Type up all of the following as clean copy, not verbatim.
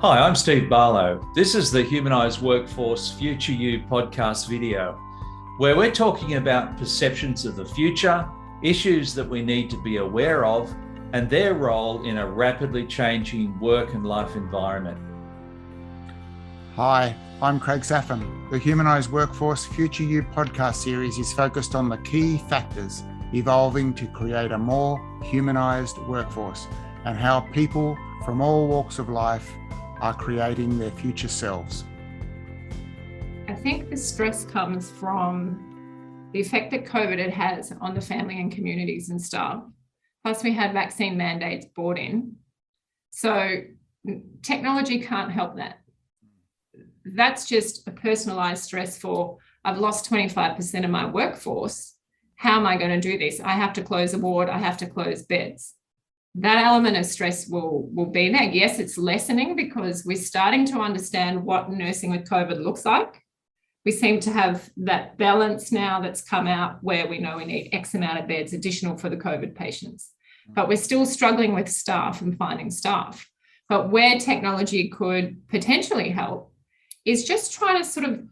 Hi, I'm Steve Barlow. This is the Humanised Workforce Future You podcast video, where we're talking about perceptions of the future, issues that we need to be aware of, and their role in a rapidly changing work and life environment. Hi, I'm Craig Saffin. The Humanised Workforce Future You podcast series is focused on the key factors evolving to create a more humanised workforce and how people from all walks of life are creating their future selves. I think the stress comes from the effect that COVID has on the family and communities and staff. Plus we had vaccine mandates brought in. So technology can't help that. That's just a personalised stress for, I've lost 25% of my workforce. How am I going to do this? I have to close a ward. I have to close beds. That element of stress will be there. Yes, it's lessening because we're starting to understand what nursing with COVID looks like. We seem to have that balance now that's come out where we know we need X amount of beds additional for the COVID patients. But we're still struggling with staff and finding staff. But where technology could potentially help is just trying to sort of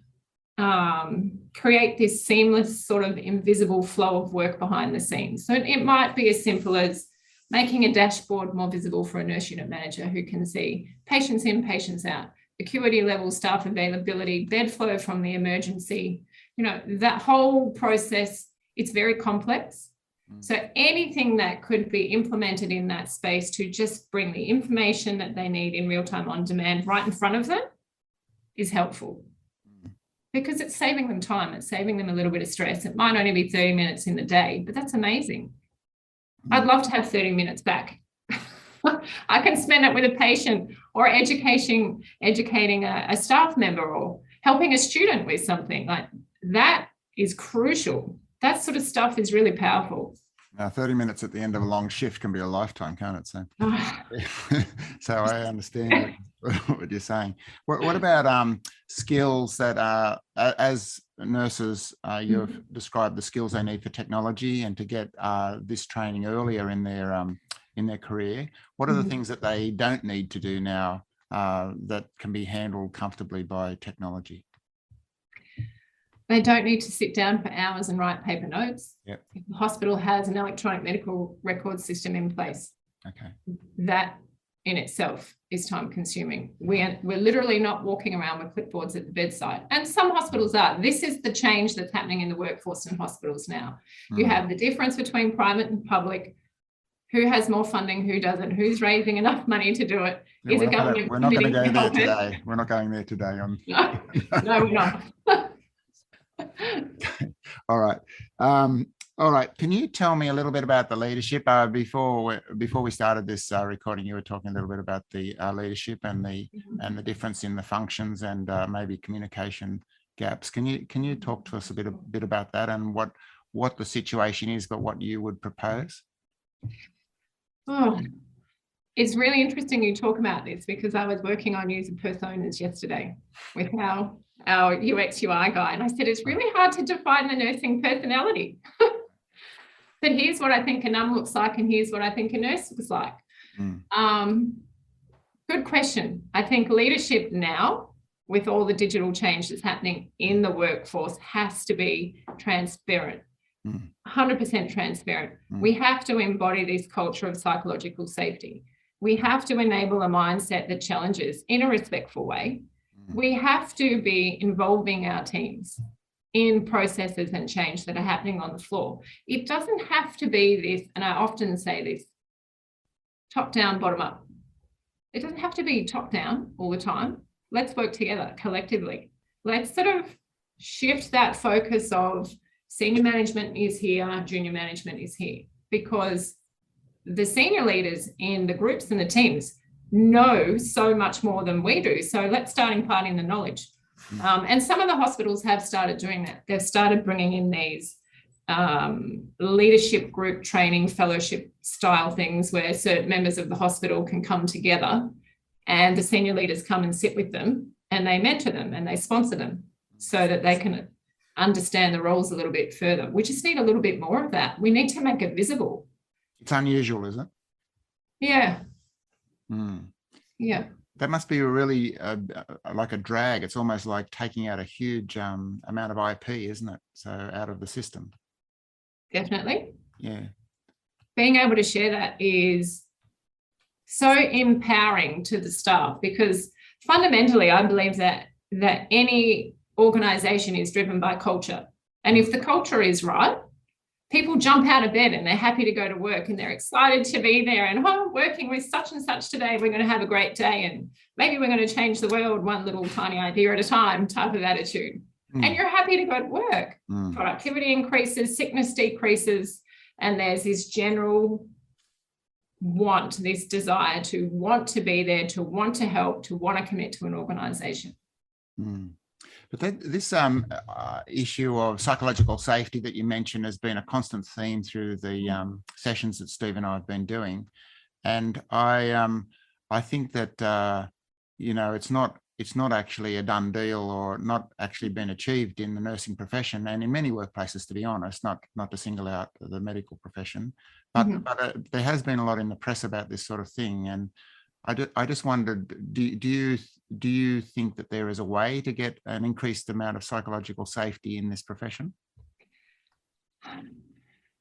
create this seamless sort of invisible flow of work behind the scenes. So it might be as simple as making a dashboard more visible for a nurse unit manager who can see patients in, patients out, acuity level, staff availability, bed flow from the emergency. You know, that whole process, it's very complex. So anything that could be implemented in that space to just bring the information that they need in real time on demand right in front of them is helpful. Because it's saving them time, it's saving them a little bit of stress. It might only be 30 minutes in the day, but that's amazing. I'd love to have 30 minutes back. I can spend it with a patient or educating a staff member or helping a student with something. Like that is crucial. That sort of stuff is really powerful. Now, 30 minutes at the end of a long shift can be a lifetime, can't it? So I understand what you're saying. What about skills that as nurses, you've described the skills they need for technology and to get this training earlier in their career. What are the things that they don't need to do now that can be handled comfortably by technology? They don't need to sit down for hours and write paper notes. Yep. If the hospital has an electronic medical record system in place, okay, that in itself is time consuming. We're literally not walking around with clipboards at the bedside. And some hospitals are. This is the change that's happening in the workforce in hospitals now. You have the difference between private and public. Who has more funding, who doesn't, who's raising enough money to do it? Yeah, Is a government we're not going to go there today. today. We're not going there today. No, we're not. All right. All right. Can you tell me a little bit about the leadership? Before we started this recording, you were talking a little bit about the leadership and the difference in the functions and maybe communication gaps. Can you talk to us a bit about that and what the situation is, but what you would propose? Oh, it's really interesting you talk about this because I was working on user personas yesterday with our UX UI guy. And I said, it's really hard to define the nursing personality. But here's what I think a NUM looks like and here's what I think a nurse looks like. Good question. I think leadership now, with all the digital change that's happening in the workforce, has to be transparent. 100% transparent. We have to embody this culture of psychological safety. We have to enable a mindset that challenges in a respectful way. We have to be involving our teams in processes and change that are happening on the floor. It doesn't have to be this, and I often say this, top down, bottom up. It doesn't have to be top down all the time. Let's work together collectively. Let's sort of shift that focus of senior management is here, junior management is here, because the senior leaders in the groups and the teams know so much more than we do. So let's start imparting the knowledge. And some of the hospitals have started doing that. They've started bringing in these leadership group training, fellowship style things where certain members of the hospital can come together and the senior leaders come and sit with them and they mentor them and they sponsor them so that they can understand the roles a little bit further. We just need a little bit more of that. We need to make it visible. It's unusual, isn't it? Yeah. Mm. Yeah. That must be a really like a drag. It's almost like taking out a huge amount of IP, isn't it? So out of the system. Definitely. Yeah. Being able to share that is so empowering to the staff, because fundamentally I believe that any organization is driven by culture. And if the culture is right, people jump out of bed and they're happy to go to work and they're excited to be there, and working with such and such today, we're going to have a great day and maybe we're going to change the world one little tiny idea at a time type of attitude. And you're happy to go to work. Productivity increases, sickness decreases, and there's this general want, this desire to want to be there, to want to help, to want to commit to an organization. But this issue of psychological safety that you mentioned has been a constant theme through the sessions that Steve and I have been doing. And I think that, it's not actually a done deal, or not actually been achieved in the nursing profession, and in many workplaces, to be honest, not to single out the medical profession, but there has been a lot in the press about this sort of thing. And I just wondered, do you think that there is a way to get an increased amount of psychological safety in this profession?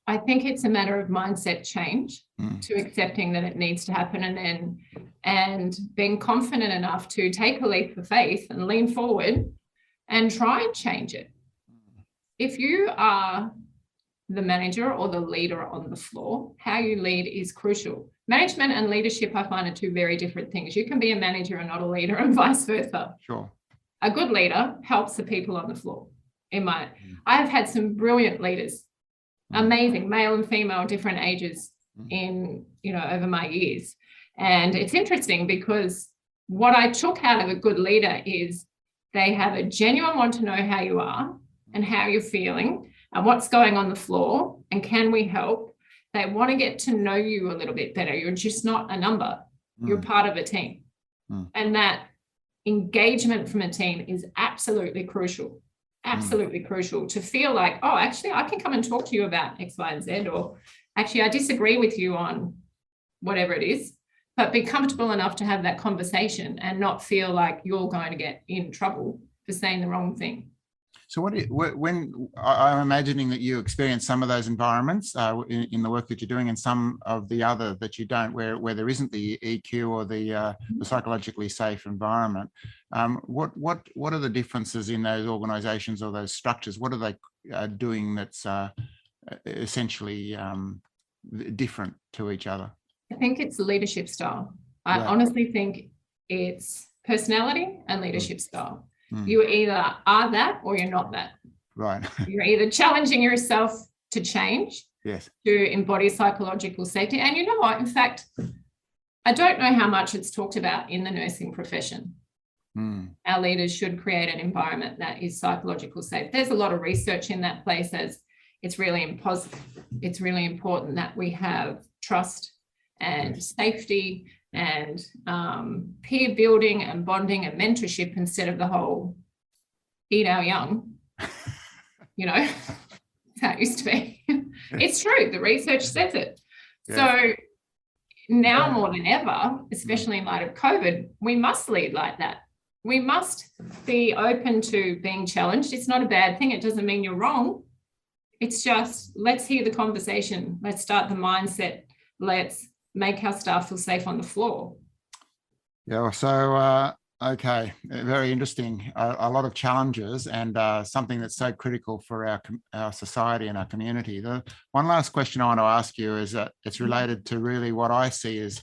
I think it's a matter of mindset change to accepting that it needs to happen, and being confident enough to take a leap of faith and lean forward and try and change it. If you are the manager or the leader on the floor, how you lead is crucial. Management and leadership, I find, are two very different things. You can be a manager and not a leader, and vice versa. Sure. A good leader helps the people on the floor. I have had some brilliant leaders, amazing, male and female, different ages in, over my years. And it's interesting because what I took out of a good leader is they have a genuine want to know how you are and how you're feeling and what's going on the floor and can we help. They want to get to know you a little bit better. You're just not a number. You're part of a team. And that engagement from a team is absolutely crucial. Absolutely crucial to feel like, oh, actually, I can come and talk to you about X, Y, and Z, or actually, I disagree with you on whatever it is, but be comfortable enough to have that conversation and not feel like you're going to get in trouble for saying the wrong thing. So when I'm imagining that you experience some of those environments in the work that you're doing, and some of the other that you don't, where there isn't the EQ or the psychologically safe environment, what are the differences in those organizations or those structures? What are they doing that's essentially different to each other? I think it's leadership style. I honestly think it's personality and leadership style. You either are that or you're not that. Right. You're either challenging yourself to change, yes, to embody psychological safety. And you know what? In fact, I don't know how much it's talked about in the nursing profession. Our leaders should create an environment that is psychological safe. There's a lot of research in that place as it's really important that we have trust and safety and peer building and bonding and mentorship instead of the whole eat our young, that's how it used to be. It's true. The research says it. Yeah. So now more than ever, especially in light of COVID, we must lead like that. We must be open to being challenged. It's not a bad thing. It doesn't mean you're wrong. It's just, let's hear the conversation. Let's start the mindset. Let's make our staff feel safe on the floor. Yeah, so, okay, very interesting. A lot of challenges and something that's so critical for our society and our community. The one last question I want to ask you is that it's related to really what I see as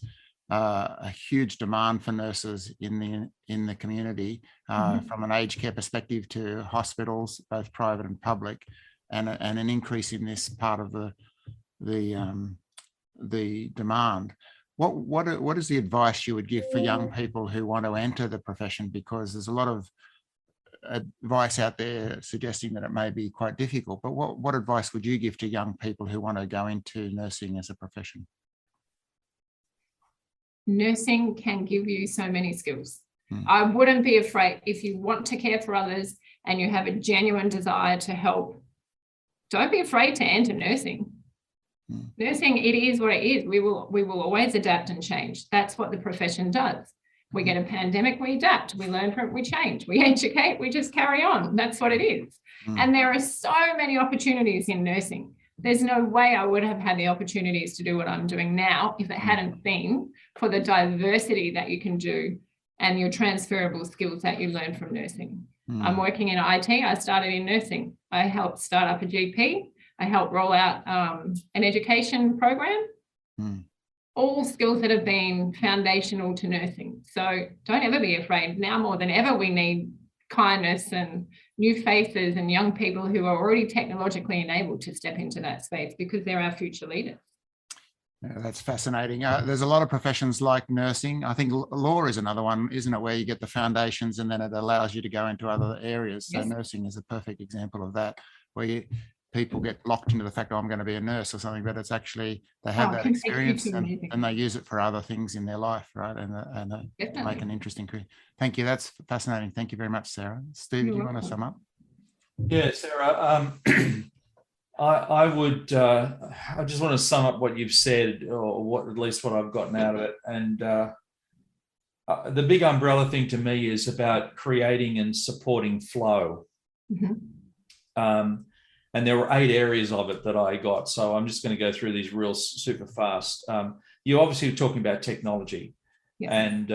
a huge demand for nurses in the community, from an aged care perspective to hospitals, both private and public, and an increase in this part of the demand. What is the advice you would give for young people who want to enter the profession? Because there's a lot of advice out there suggesting that it may be quite difficult, but what advice would you give to young people who want to go into nursing as a profession? Nursing can give you so many skills. I wouldn't be afraid. If you want to care for others and you have a genuine desire to help, don't be afraid to enter nursing. Nursing, it is what it is. We will always adapt and change. That's what the profession does. We get a pandemic, we adapt, we learn from it, we change, we educate, we just carry on. That's what it is. And there are so many opportunities in nursing. There's no way I would have had the opportunities to do what I'm doing now if it hadn't been for the diversity that you can do and your transferable skills that you learn from nursing. I'm working in IT. I started in nursing. I helped start up a GP. I helped roll out an education program. All skills that have been foundational to nursing. So don't ever be afraid. Now more than ever, we need kindness and new faces and young people who are already technologically enabled to step into that space because they're our future leaders. Yeah, that's fascinating. There's a lot of professions like nursing. I think law is another one, isn't it, where you get the foundations and then it allows you to go into other areas. So nursing is a perfect example of that, where people get locked into the fact, oh, I'm going to be a nurse or something, but it's actually, they have that experience and they use it for other things in their life, right? And they make an interesting career. Thank you. That's fascinating. Thank you very much, Sarah. Steve, do you want to sum up? Yeah, Sarah, I just want to sum up what you've said, or what, at least what I've gotten out of it. And the big umbrella thing to me is about creating and supporting flow. And there were 8 areas of it that I got. So I'm just going to go through these real super fast. You obviously were talking about technology and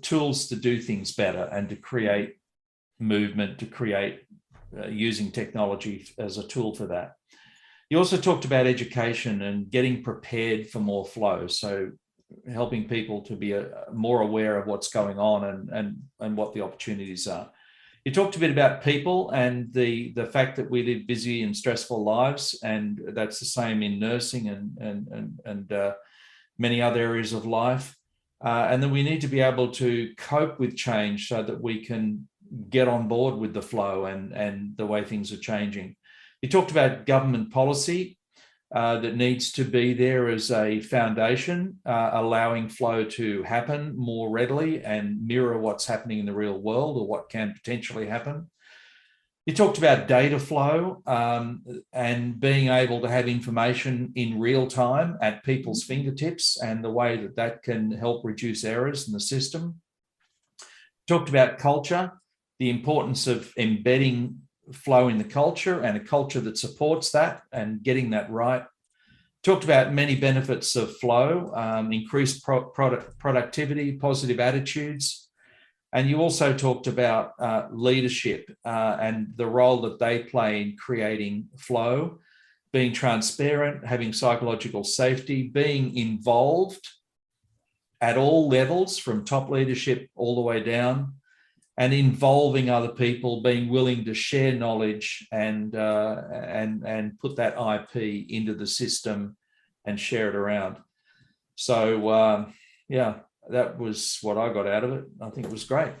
tools to do things better and to create movement, to create using technology as a tool for that. You also talked about education and getting prepared for more flow. So helping people to be more aware of what's going on and what the opportunities are. You talked a bit about people and the fact that we live busy and stressful lives, and that's the same in nursing and many other areas of life. And then we need to be able to cope with change so that we can get on board with the flow and the way things are changing. You talked about government policy that needs to be there as a foundation, allowing flow to happen more readily and mirror what's happening in the real world or what can potentially happen. You talked about data flow and being able to have information in real time at people's fingertips and the way that that can help reduce errors in the system. Talked about culture, the importance of embedding flow in the culture and a culture that supports that and getting that right. Talked about many benefits of flow, increased productivity, positive attitudes. And you also talked about leadership and the role that they play in creating flow, being transparent, having psychological safety, being involved at all levels from top leadership all the way down, and involving other people, being willing to share knowledge and put that IP into the system and share it around. So yeah, that was what I got out of it. I think it was great.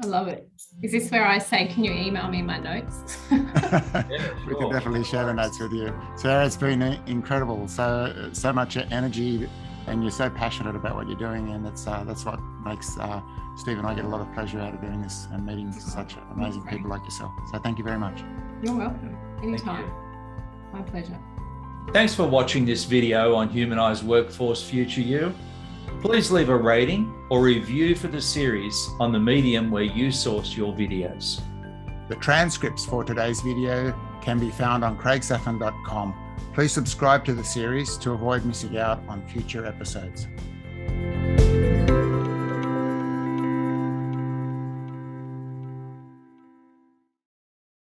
I love it. Is this where I say, can you email me my notes? We can definitely share the notes with you. Sarah, it's been incredible. So much energy, and you're so passionate about what you're doing, and that's what makes Steve and I get a lot of pleasure out of doing this and meeting such amazing people like yourself. So thank you very much. You're welcome. Anytime. My pleasure. Thanks for watching this video on Humanised Workforce Future You. Please leave a rating or review for the series on the medium where you source your videos. The transcripts for today's video can be found on craigsafin.com. Please subscribe to the series to avoid missing out on future episodes.